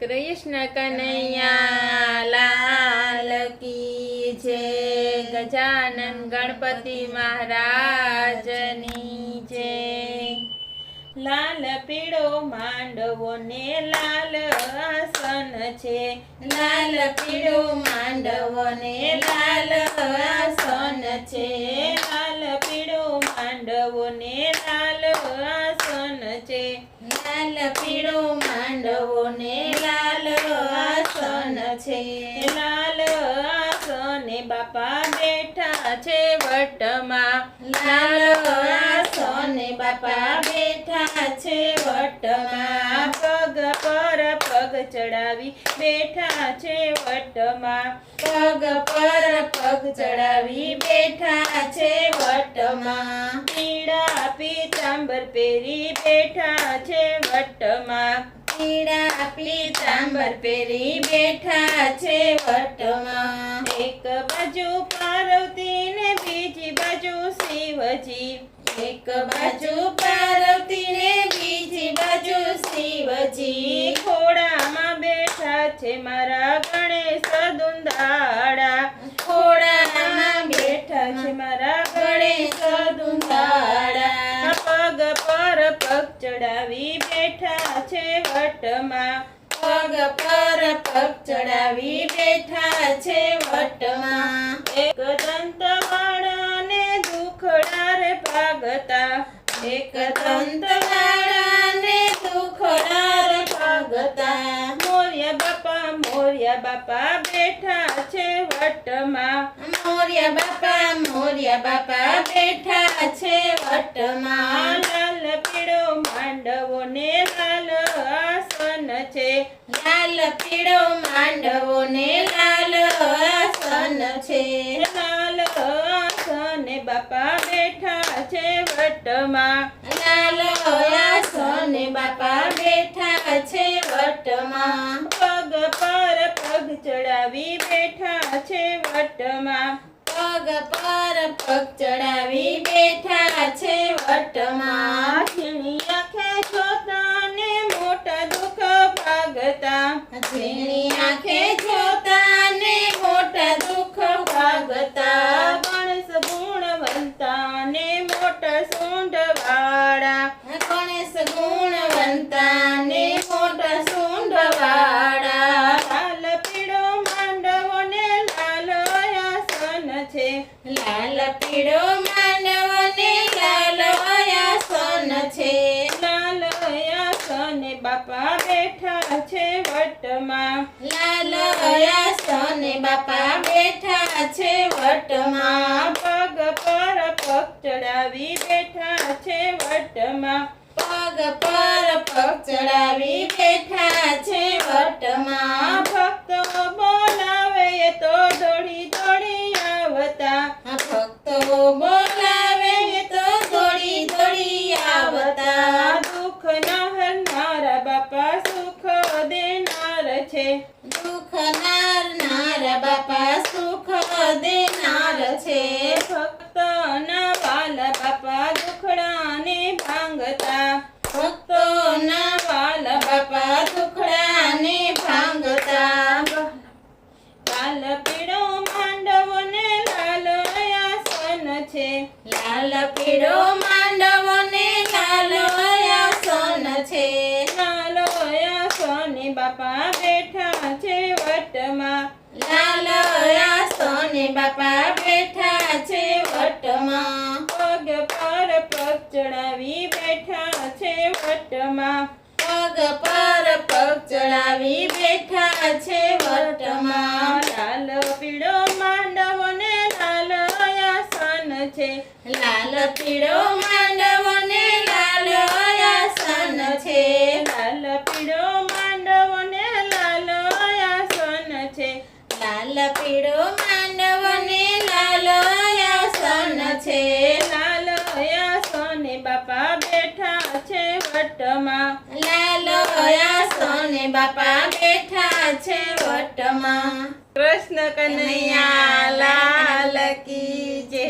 કૃષ્ણ કનૈયા લાલ કી જય। ગજાનન ગણપતિ મહારાજની જય। લાલ પીળો માંડવો ને લાલ આસન છે, લાલ પીળો માંડવો ને લાલ આસન છે, લાલ પીળો માંડવો ને લાલ આસન છે, લાલ પીળો માંડવો ને લાલ આસન છે, લાલ આસને બાપા બેઠા છે વટમાં, લાલ આસને બાપા બેઠા છે વટમાં, પગ પર પગ ચડાવી બેઠા છે વટમાં, પગ પર પગ ચડાવી બેઠા છે વટમાં, પીળા પીતાંબર પહેરી બેઠા છે વટમાં, પીળા પીતાંબર પહેરી બેઠા છે વટમાં, એક બાજુ પાર્વતી ને બીજી બાજુ શિવજી, એક બાજુ પાર્વતી ને બીજી બાજુ શિવજી, ખોડામાં બેઠા છે મારા ગણેશ દુંદાળા, ખોડામાં બેઠા છે મારા ગણેશ દુંદાળા, પગ પર પગ ચડાવી બેઠા છે વટમાં, પગ પર પગ ચડાવી બેઠા છે વટમાં, એક દંતવાળા ને દુખડા રે ભાગતા, એક દંતવાળા ને દુખડા રે ભાગતા, મોર્યા બાપા બેઠા છે વટમાં, મોર્યા બાપા બેઠા છે વટમાં, લાલ પીળો માંડવો ને લાલ આસન છે, લાલ પીળો માંડવો ને લાલ આસન છે, લાલ આસને બાપા બેઠા છે વટમાં, લાલ આસને બાપા બેઠા છે વટમાં, પગ પર પગ ચડાવી બેઠા છે વટમાં, પગ પર પગ ચડાવી બેઠા છે વટમાં, ઝીણી આંખે જોતા ને મોટા દુઃખ ભાગતા, ઝીણી આંખે જોતા ને મોટા દુઃખ ભાગતા, ગણેશ ગુણવંતા ને મોટા સૂંઢવાળા, ગણેશ ગુણવંતા ને મોટા સૂંઢવાળા, લાલ પીળો માંડવો ને લાલ આસન છે, લાલ પીળો માંડવો ને લાલ આસન છે, લાલ આસને બાપા બેઠા છે વટમાં, લાલ આસને બાપા બેઠા છે વટમાં, પગ પર પગ ચડાવી બેઠા છે વટમાં, પગ પર પગ ચડાવી બેઠા છે વટમાં, ભક્તો બોલાવે તો દોડી દોડી આવતા, ભક્તો બોલાવે તો દોડી દોડી આવતા, દુઃખ નારનારા બાપા સુખ દેનાર છે, દુઃખ નારનારા બાપા સુખ દેનાર છે, ભક્તોના વાલા બાપા દુખડાને ભાંગતા, ભક્તોના વાલા બાપા દુખડાને ભાંગતા, લાલ પીળો માંડવો ને લાલ આસન છે, લાલ પીળો માંડવો ને લાલ આસન છે, લાલ આસને બાપા બેઠા છે વટમાં, લાલ આસને બાપા બેઠા છે વટમાં, પગ પર પગ ચડાવી બેઠા છે વટમાં, પગ પર પગ ચડાવી બેઠા છે વટમાં, લાલ પીળો માંડવો ને લાલ આસન છે, લાલ પીળો માંડવો ને લાલ આસન છે, લાલ પીળો માંડવો ને લાલ આસન છે, લાલ પીળો માંડવો ને લાલ આસન છે, લાલ આસને બાપા બેઠા છે વટમાં, લાલ આસને બાપા બેઠા છે વટમાં। કૃષ્ણ કનૈયા લાલ કી જય।